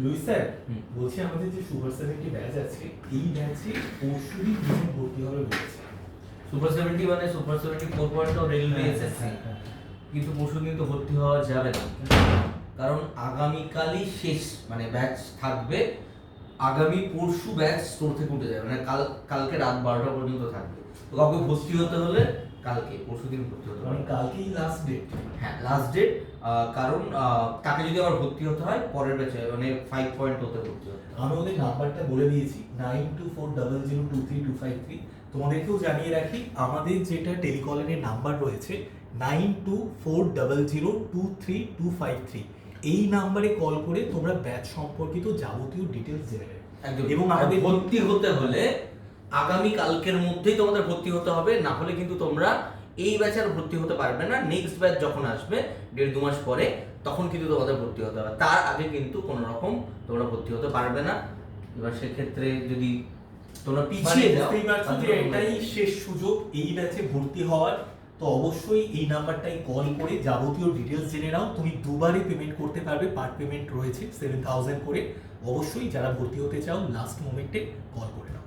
Luis sir, বলছি আমাদের যে সুপার 70 ব্যাচ আছে, এই ব্যাচে পরশুদিন ভর্তি হবে বলেছে। সুপার 70 মানে সুপার 70 4.0 রেলওয়ে এসএসসি, কিন্তু পরশুদিন তো ভর্তি হওয়া যাবে না, কারণ আগামীকালই শেষ মানে ব্যাচ থাকবে। আগামী পরশু ব্যাচ স্টোর থেকে উঠে যাবে, মানে কালকে রাত 12টা পর্যন্ত থাকবে। তো কাউকে ভর্তি হতে হলে কালকে পরশুদিন ভর্তি হতে হবে, মানে কালকেই লাস্ট ডেট। হ্যাঁ লাস্ট ডেট। কারণ তাকে যদি আবার ভর্তি হতে হয় পরের ব্যাচে মানে 5.0 তে ভর্তি হতে হবে। আমি ওদের নাম্বারটা বলে দিয়েছি 9240023253। তোমাদেরকেও জানিয়ে রাখি, আমাদের যেটা টেলিকলারের নাম্বার রয়েছে 9240023253, এই নাম্বারে কল করে তোমরা ব্যাচ সম্পর্কিত যাবতীয় ডিটেলস জেনে নেবে। এবং আমাদের ভর্তি হতে হলে আগামী কালকের মধ্যেই তোমাদের ভর্তি হতে হবে, না হলে কিন্তু তোমরা এই ব্যাচে আর ভর্তি হতে পারবে না। নেক্সট ব্যাচ যখন আসবে 1.5-2 মাস পরে, তখন কিন্তু তোমাদের ভর্তি হতে হবে। তার আগে কিন্তু কোনো রকম তোমরা ভর্তি হতে পারবে না। এবার সেক্ষেত্রে যদি তোমরা পিছিয়ে যাও, এটাই শেষ সুযোগ এই ব্যাচে ভর্তি হওয়ার। তো অবশ্যই এই নাম্বারটাই কল করে যাবতীয় ডিটেলস জেনে নাও। তুমি দুবারই পেমেন্ট করতে পারবে, পার্ট পেমেন্ট রয়েছে 7000 করে। অবশ্যই যারা ভর্তি হতে চাও লাস্ট মোমেন্টে কল করে নাও।